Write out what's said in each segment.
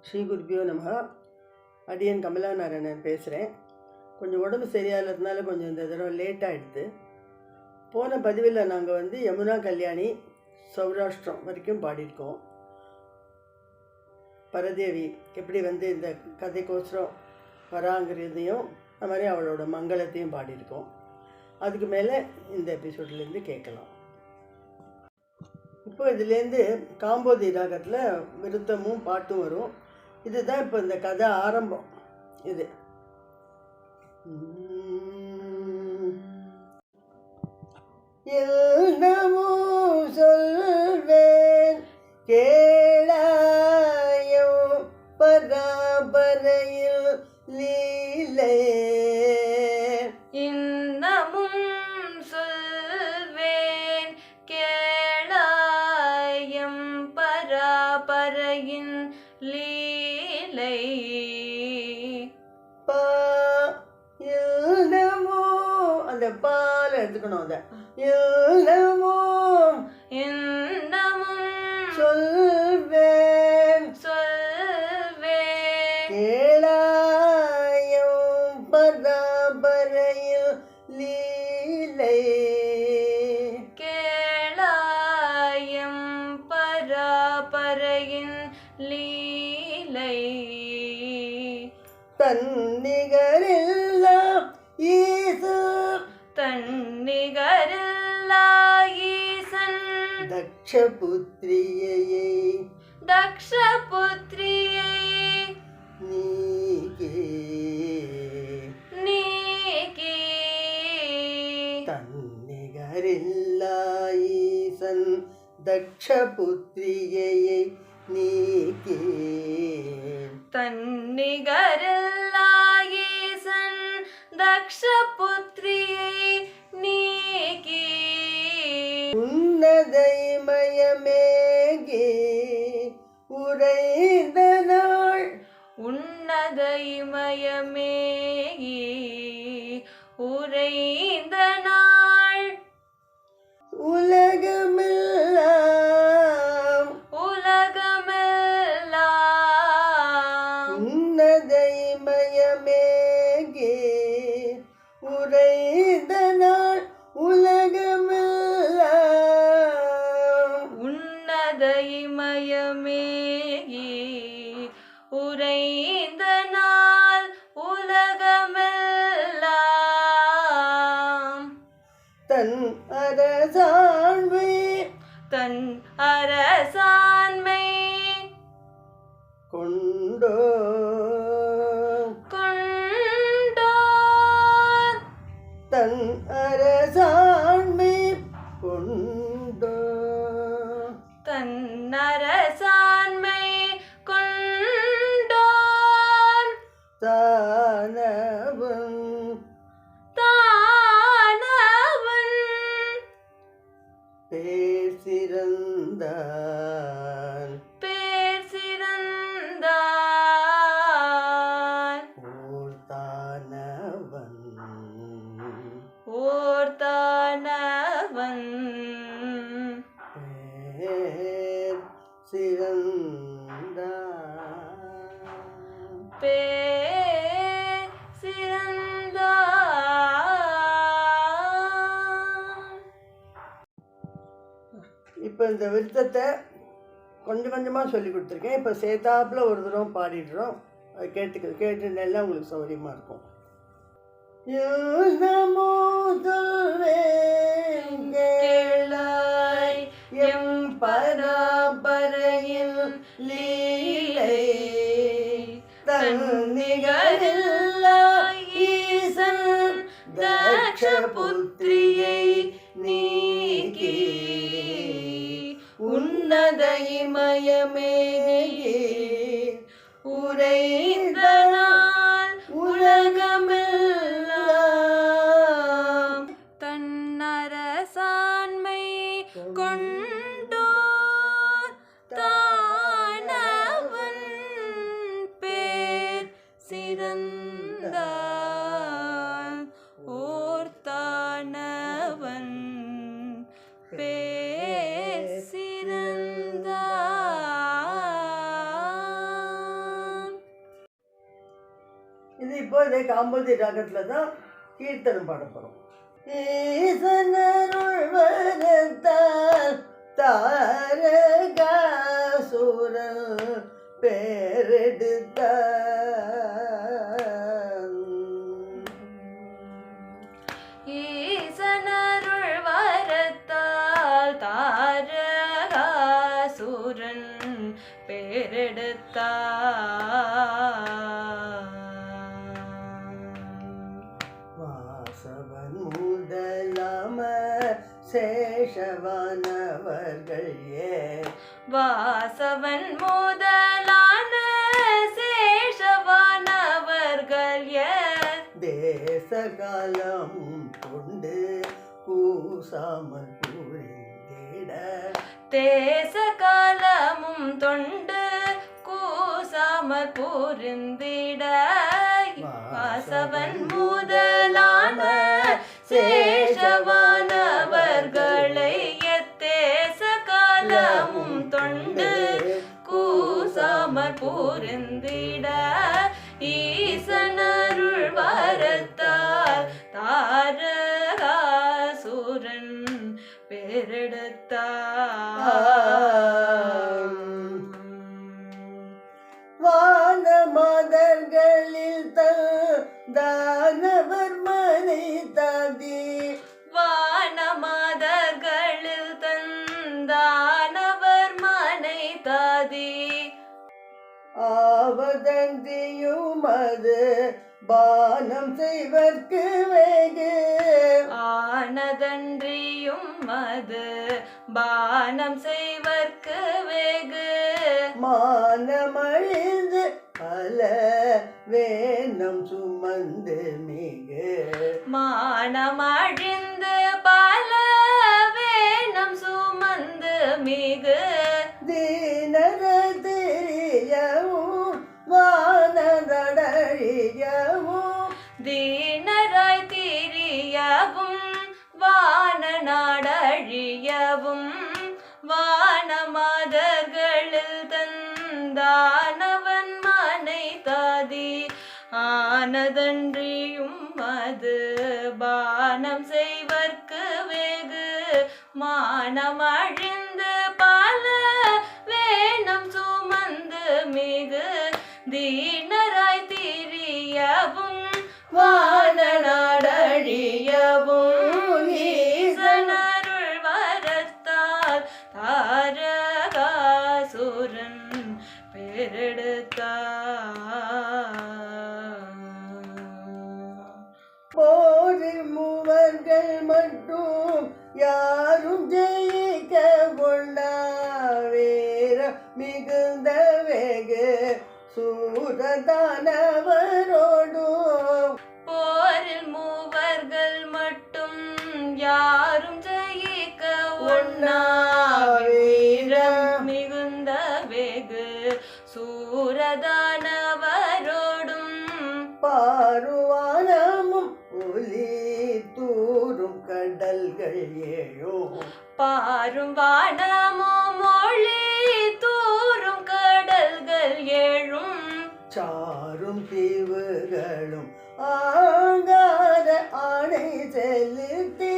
ஸ்ரீ குருபியோ நம. அடியன் கமலா நாராயணன் பேசுகிறேன். கொஞ்சம் உடம்பு சரியாகிறதுனால கொஞ்சம் இந்த தடவை லேட்டாகிடுது. போன பதிவில் நாங்கள் யமுனா கல்யாணி சௌராஷ்டிரம் வரைக்கும் பாடியிருக்கோம். பரதேவி எப்படி இந்த கதைக்கோசரம் வராங்கிறதையும் அது மாதிரி அவளோட மங்களத்தையும் பாடியிருக்கோம். அதுக்கு மேலே இந்த எபிசோட்லேருந்து கேட்கலாம். இப்போ இதுலேருந்து காம்போதி ராகத்தில் விருத்தமும் பாட்டும் வரும். இதுதான் இப்போ இந்த கதை ஆரம்பம். இது என்னமோ சொல்வேன் கேளாயோ பராபரையில் லீலை. இன்னமும் சொல்வேன் கேளாயம் பராபரையின் லீலை. அந்த பால எடுத்துக்கணும். அதை இன்னமும் சொல்வேன் கேளாயம் பராபரையில் லீலை. கேளாயம் பராபரையின் லீலை. தன்னிகரில்லா ஈசு தன்னிகரில்லா ஈசன் தக்ஷபுத்ரியை தக்ஷபுத்ரியை நீகே தன்னிகரில்லா ஈசன் தக்ஷபுத்ரியை நீகே. தன்னிகரில்லா ஈசன் தக்ஷபுத்ரியை நீகி. உன்னதைமயமேகி உறைந்த நாள் உன்னதைமயமேகி உறைந்த நாள். உலகமெல்லாம் உன்னதைமயமேகி உறைந்த நாள். உலகமெல்லாம் உன்னதைமயமேகி உறைந்த நாள். உலகமெல்லாம் தன் அரசாண்மை தன் அரசாண்மை கொண்டோ கொண்டோர். தன் அரசாண்மை கொண்டோ தன் அரசாண்மை கொண்டோர். தானவன் தானவன் பேர் சிறந்தான் பேர் சிறந்தான். ஓர் தானவன் ஓர் தானவன் பேர் சிறந்தான் பேர் சிறந்தான். இப்போ இந்த விருத்தத்தை கொஞ்சம் கொஞ்சமாக சொல்லி கொடுத்துருக்கேன். இப்போ சேத்தாப்பில் ஒரு தடவை பாடிடுறோம். அது கேட்டுனெல்லாம் உங்களுக்கு சௌகரியமாக இருக்கும். நமோ சொல்வேன் கேளாய் எம் பராபரையில் லீலை. தன்னிகரில்லா ஈசன் தக்ஷபுத்ரியை நீகி. உன்னதைமயமேகி உறைந்த நாள். உலகமெல்லாம் தன் அரசாண்மை கொண்டோர். தானவன் பேர் சிறந்தான். ஓர் தானவன் பேர் சிறந்தான். இது இப்போ இதே காம்போதி ராகத்தில் தான் கீர்த்தனம் பாட போகிறோம். ஈசனருள் வரத்தால் தாரகாசுரன் பேரெடுத்தான். ஈசனருள் வரத்தால் தாரகாசுரன் பேரெடுத்தான். வாசவன் முதலாம சேஷவானவர்கள் வாசவன் முதலான சேஷவானவர்கள் தேசகாலம் கொண்டு கூசாமல் புரிந்திட தேசகாலமும் தொண்டு கூசாமல் புரிந்திட வாசவன் முதலான சேஷவானவர்களை எத்தேசகாலமும் தொண்டு கூசாமற் புரிந்திட ஈசனருள் வரத்தால் தாரகாசுரன் பேரெடுத்தான். வானமாதர்களில் தானவர் மனை தாதி வானமாதர்களில் தந்தானவர் மனை தாதி ஆவதந்தியும் அது பானம் செய்வர்க்கு வேகு ஆனதன்றியும் அது பானம் செய்வர்க்கு வேகு மானமழிந்து பல வேனம் சுமந்து மிகு மானமழிந்து பல வேனம் சுமந்து மிகு தீனர தெரியவும் வானதழியவும் தீனராய் திரியவும் வான நாடழியவும் வானமாதர்களில் தந்தானவன் மனை தாதி ஆனதன்றியும் அது பானம் செய்வர்க்கு வேகு மானமழிந்து பல வேனம் சுமந்து மிகு தீனராய் திரியவும் வான நாடழியவும் ஈசனருள் வரத்தால் தாரகாசுரன் பேரெடுத்தான். போரில் மூவர்கள் மட்டும் யாரும் ஜெயிக்க கொண்டாவேர மிகுந்த வேகு சூரதானவரோடும் போரில் மூவர்கள் மட்டும் யாரும் ஜெயிக்க ஒண்ணா வீரம் மிகுந்த வெகு சூரதானவரோடும் பாருவானமும் ஒலி தூரும் கடல்கள் ஏழும் பாரும் வானமோ மொழி தூரும் கடல்கள் ஏழும் சாரும் தீவுகளும் ஆங்கார ஆணை செலுத்தி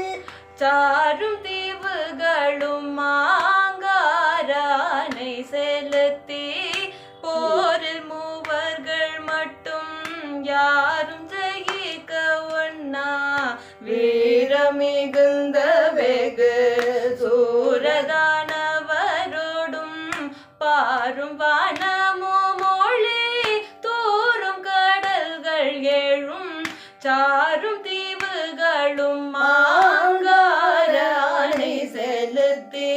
சாரும் தீவுகளும் மாங்காரானை செலுத்தி போரில் மூவர்கள் மட்டும் யாரும் ஜெயிக்க ஒண்ணா வீரமிகுந்த வெகு சூரதானவரோடும் பாரும் வானமோ மொழி தூரும் கடல்கள் ஏழும் சாரும் தீவுகளும் மாங்காரானை செலுத்தி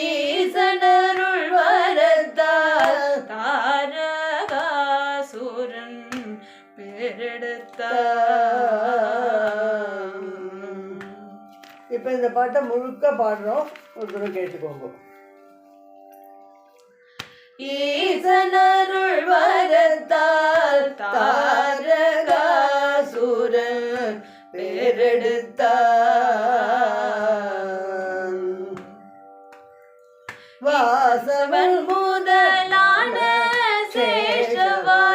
ஈசனருள் வரத்தால் தாரகாசுரன் பேரெடுத்தான். இப்போ இந்த பாட்டை முழுக்க பாடுறோம், ஒரு தடவை கேட்டுக்கோங்க. ஈசனருள் வரத்தால் தாரகாசுரன் பேரெடுத்தான். வாசவன் முதலான சேஷவானவர்களை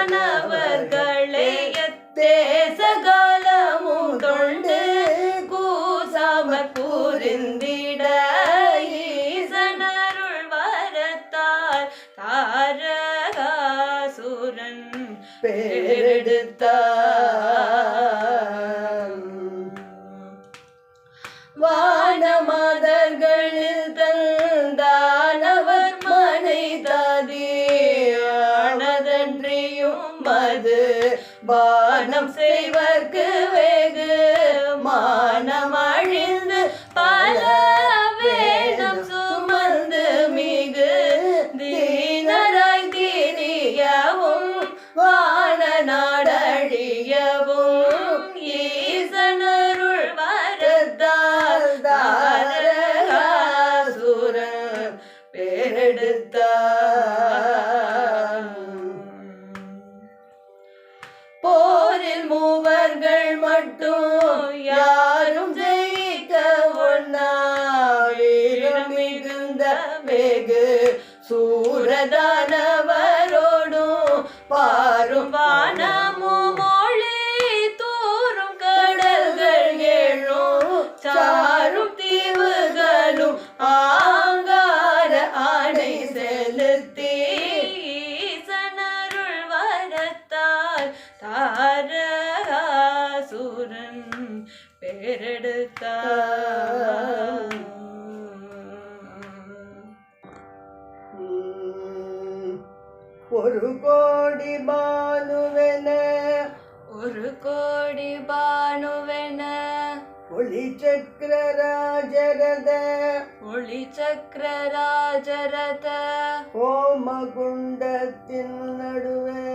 சூரன் பேரெடுத்தான். வானமாதர்களில் தந்தானவர் மனை தாதியானதன்றியும் மது பானம் செய்வர்க்கு வெகு மானம் அழிந்து பல வேதம் சுமந்து மிகு தீனராய் திரியவும் வான நாடழியவும் ஈசனருள் வரத்தால் தாரகாசுரன் பேரெடுத்தான். போரில் மூவர்கள் மட்டும் யாரும் ஜெயிக்க ஒண்ணா வீரம் மிகுந்த வெகு சூரதானவரோடும் பாரும் வானமும் மொழி தூரும் கடல்கள் ஏழும் சாரும் தீவுகளும் ஆங்கார ஆணை செலுத்தி ஈசனருள் வரத்தால் தாரகாசுரன் பேரெடுத்தான். ஒரு கோடி பானுவென ஒரு கோடி பானுவென ஒளி சக்கரராஜரத ஒளி சக்கரராஜரத ஹோமகுண்டத்தின் நடுவே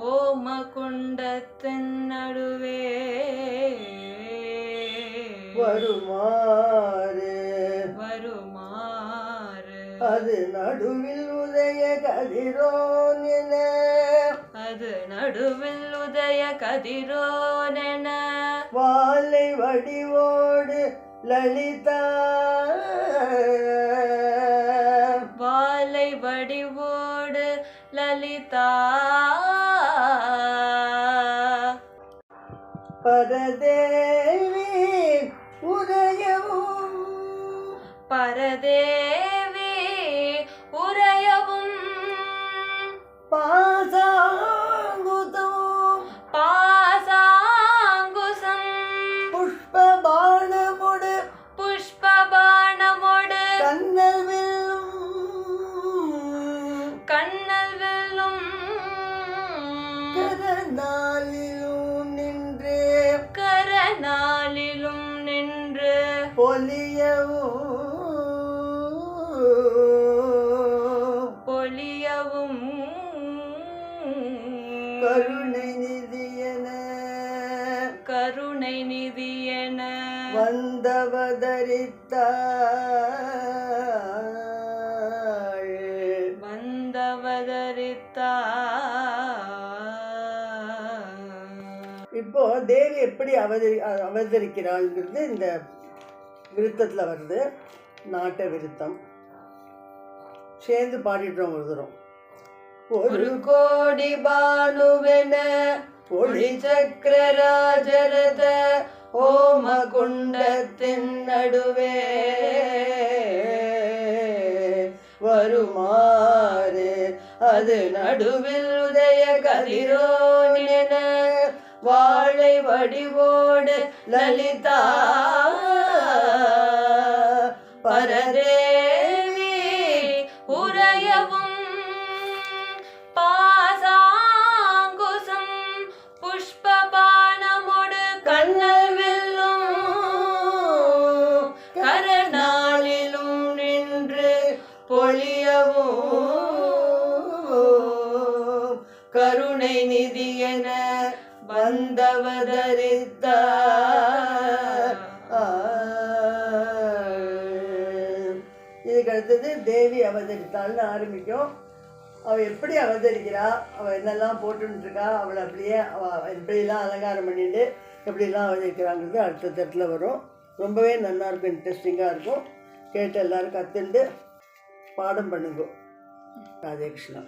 ஹோமகுண்டத்தின் நடுவே வருமாறு வருமாறு அது நடுவில் உதய கதிரோன் என அது நடுவில் உதய கதிரோனென வாலை வடிவோடு லலிதா வாலை வடிவோடு லலிதா பரதேவி உதயவும் பரதேவி உரையவும் பாசாங்குதம் பாசாங்குசம் புஷ்பபாணமுடு புஷ்பபாணமொடு கண்ணல் வில்லும் கண்ணல் வெல்லும் கரநாளிலும் நின்று கரநாளிலும் நின்று பொலியவும் பொலியவும் கருணை நிதியன கருணை நிதியென வந்தவதரித்தாள். வந்தவதரித்தாள். இப்போ தேவி எப்படி அவதரிக்கிறாள்ங்கிறது இந்த விருத்தத்தில் வருது. நாட்ட விருத்தம் சேர்ந்து பாடிடுறோம் ஒரு தூரம். ஒரு கோடி பானுவென ஒளி சக்கரராஜரத ஓம குண்டத்தின் நடுவே வருமாறு அது நடுவில் உதய கதிரோனென வாழை வடிவோடு லலிதா பரதேவி உரையவும் பாசாங்குசம் புஷ்பபாணமொடு கண்ணல் வில்லும் கரநாளிலும் நின்று பொலியவும் கருணை நிதியென வந்தவதரித்தார். இதுக்கு அடுத்தது தேவி அவதரித்தாள்னு ஆரம்பிக்கும். அவள் எப்படி அவதரிக்கிறா, அவள் என்னெல்லாம் போட்டுருக்கா, அவளை அப்படியே அவள் எப்படிலாம் அலங்காரம் பண்ணிட்டு எப்படிலாம் அவதரிக்கிறாங்கிறது அடுத்த தட்டில் வரும். ரொம்பவே நல்லாயிருக்கும், இன்ட்ரெஸ்டிங்காக இருக்கும். கேட்டு எல்லோரும் கற்றுண்டு பாடம் பண்ணுங்க. ராதே கிருஷ்ணா.